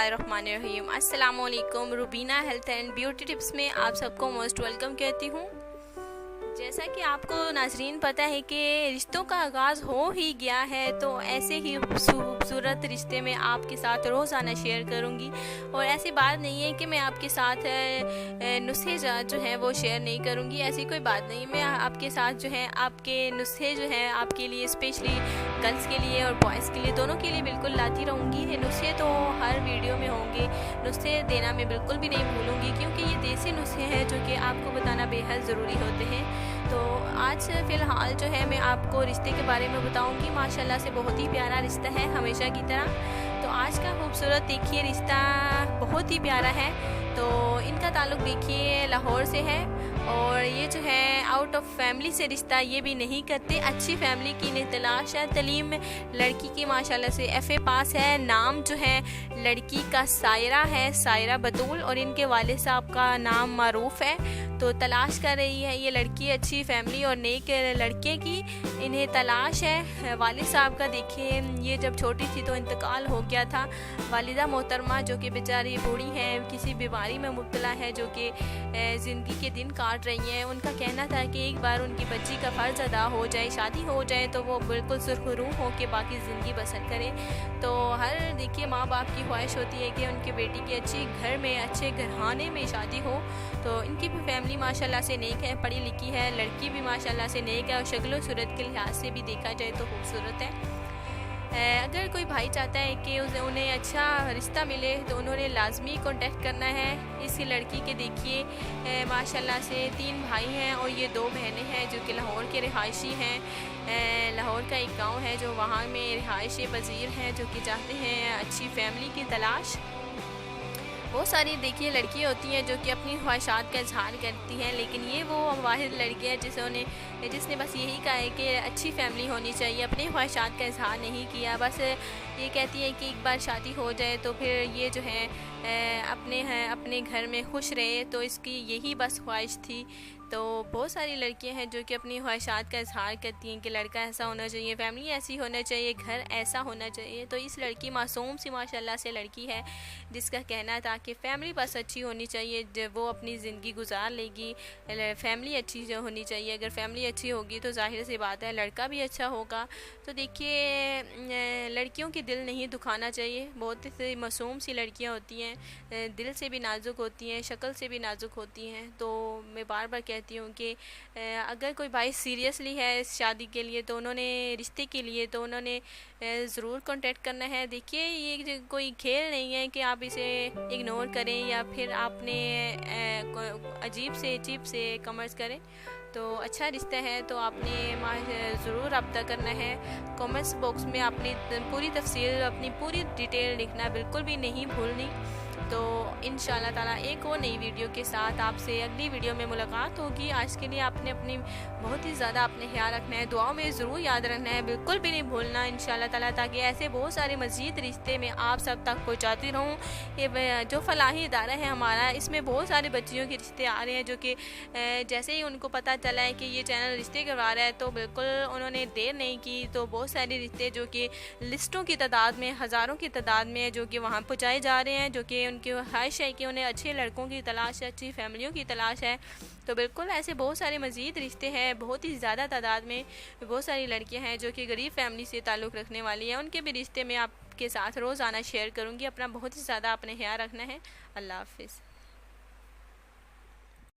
बिस्मिल्लाहिर्रहमानिर्रहीम। अस्सलामुअलैकुम। Rubina health and beauty tips में आप सबको मोस्ट वेलकम कहती हूँ। जैसा कि आपको नाजरीन पता है कि रिश्तों का आगाज़ हो ही गया है, तो ऐसे ही खूबसूरत रिश्ते में आपके साथ रोज़ाना शेयर करूँगी। और ऐसी बात नहीं है कि मैं आपके साथ नुस्खे जो हैं वो शेयर नहीं करूँगी, ऐसी कोई बात नहीं। मैं आपके साथ जो है आपके नुस्खे जो हैं आपके लिए स्पेशली गर्ल्स के लिए और बॉयज़ के लिए दोनों के लिए बिल्कुल लाती रहूँगी। नुस्खे तो हर वीडियो में होंगे, नुस्खे देना मैं बिल्कुल भी नहीं भूलूँगी, क्योंकि ये देसी नुस्खे हैं जो कि आपको बताना बेहद ज़रूरी होते हैं। तो आज फ़िलहाल जो है मैं आपको रिश्ते के बारे में बताऊंगी। माशाल्लाह से बहुत ही प्यारा रिश्ता है हमेशा की तरह। तो आज का खूबसूरत देखिए रिश्ता बहुत ही प्यारा है। तो इनका ताल्लुक़ देखिए लाहौर से है, और ये जो है आउट ऑफ फैमिली से रिश्ता ये भी नहीं करते। अच्छी फैमिली की इन्हें तलाश है। तलीम लड़की की माशाल्लाह से FA पास है। नाम जो है लड़की का सायरा है, सायरा बतूल, और इनके वालिद साहब का नाम मारूफ है। तो तलाश कर रही है ये लड़की अच्छी फैमिली और नेक लड़के की इन्हें तलाश है। वालिद साहब का देखिए, ये जब छोटी थी तो इंतकाल हो गया था। वालिदा मोहतरमा जो कि बेचारी बूढ़ी हैं, किसी बीमारी में मुब्तला है, जो कि ज़िंदगी के दिन काट रही हैं। उनका कहना था कि एक बार उनकी बच्ची का फ़र्ज़ अदा हो जाए, शादी हो जाए, तो वो बिल्कुल सुरखरू हो के बाकी ज़िंदगी बसर करे। तो हर देखिए माँ बाप की ख्वाहिश होती है कि उनकी बेटी की अच्छी घर में, अच्छे घराने में शादी हो। तो इनकी भी फैमिली माशाल्लाह से नेक है, पढ़ी लिखी है। लड़की भी माशाल्लाह से नेक है और शक्ल और सूरत के लिहाज से भी देखा जाए तो खूबसूरत है। अगर कोई भाई चाहता है कि उन्हें अच्छा रिश्ता मिले तो उन्होंने लाजमी कांटेक्ट करना है। इस लड़की के देखिए माशाल्लाह से 3 भाई हैं और ये 2 बहनें हैं जो कि लाहौर के रिहायशी हैं। लाहौर का एक गांव है जो वहाँ में रिहायश पजीर हैं, जो कि चाहते हैं अच्छी फैमिली की तलाश। बहुत सारी देखिए लड़कियाँ होती हैं जो कि अपनी ख्वाहिशात का इजहार करती हैं, लेकिन ये वो वाहिद लड़की है जिसने बस यही कहा है कि अच्छी फैमिली होनी चाहिए। अपनी ख्वाहिशात का इजहार नहीं किया, बस ये कहती है कि एक बार शादी हो जाए तो फिर ये जो है अपने घर में खुश रहे। तो इसकी यही बस ख्वाहिश थी। तो बहुत सारी लड़कियां हैं जो कि अपनी ख्वाहिशात का इजहार करती हैं कि लड़का ऐसा होना चाहिए, फैमिली ऐसी होना चाहिए, घर ऐसा होना चाहिए। तो इस लड़की मासूम सी माशाल्लाह से लड़की है जिसका कहना था कि फ़ैमिली बस अच्छी होनी चाहिए, जब वो अपनी ज़िंदगी गुजार लेगी। फैमिली अच्छी जो होनी चाहिए, अगर फैमिली अच्छी होगी तो जाहिर सी बात है लड़का भी अच्छा होगा। तो देखिए लड़कियों के दिल नहीं दुखाना चाहिए। बहुत सी मासूम सी लड़कियाँ होती हैं, दिल से भी नाजुक होती हैं, शक्ल से भी नाजुक होती हैं। तो मैं बार बार कहती हूँ कि अगर कोई भाई सीरियसली है इस शादी के लिए, तो उन्होंने रिश्ते के लिए, तो उन्होंने ज़रूर कांटेक्ट करना है। देखिए ये कोई खेल नहीं है कि आप इसे इग्नोर करें या फिर आपने अजीब से कमेंट्स करें। तो अच्छा रिश्ता है तो आपने ज़रूर रब्ता करना है। कमेंट्स बॉक्स में अपनी पूरी तफसील, अपनी पूरी डिटेल लिखना बिल्कुल भी नहीं भूलनी। तो इंशाल्लाह ताला एक और नई वीडियो के साथ आपसे अगली वीडियो में मुलाकात होगी। आज के लिए आपने अपनी बहुत ही ज़्यादा अपने ख्याल रखना है, दुआओं में ज़रूर याद रखना है, बिल्कुल भी नहीं भूलना इंशाल्लाह ताला, ताकि ऐसे बहुत सारे मज़ीद रिश्ते में आप सब तक पहुँचाती रहूँ। ये जो फलाही इदारा है हमारा, इसमें बहुत सारे बच्चियों के रिश्ते आ रहे हैं जो कि जैसे ही उनको पता चला है कि ये चैनल रिश्ते करवा रहा है तो बिल्कुल उन्होंने देर नहीं की। तो बहुत सारे रिश्ते जो कि लिस्टों की तादाद में, हज़ारों की तादाद में जो कि वहाँ पहुँचाए जा रहे हैं, जो कि उनकी ख्वाहिश है कि उन्हें अच्छे लड़कों की तलाश है, अच्छी फैमिलियों की तलाश है। तो बिल्कुल ऐसे बहुत सारे मज़ीद रिश्ते हैं, बहुत ही ज़्यादा तादाद में बहुत सारी लड़कियां हैं जो कि गरीब फैमिली से ताल्लुक़ रखने वाली हैं। उनके भी रिश्ते में आपके साथ रोज़ाना शेयर करूँगी। अपना बहुत ही ज़्यादा अपने ख्याल रखना है। अल्लाह हाफ़िज़।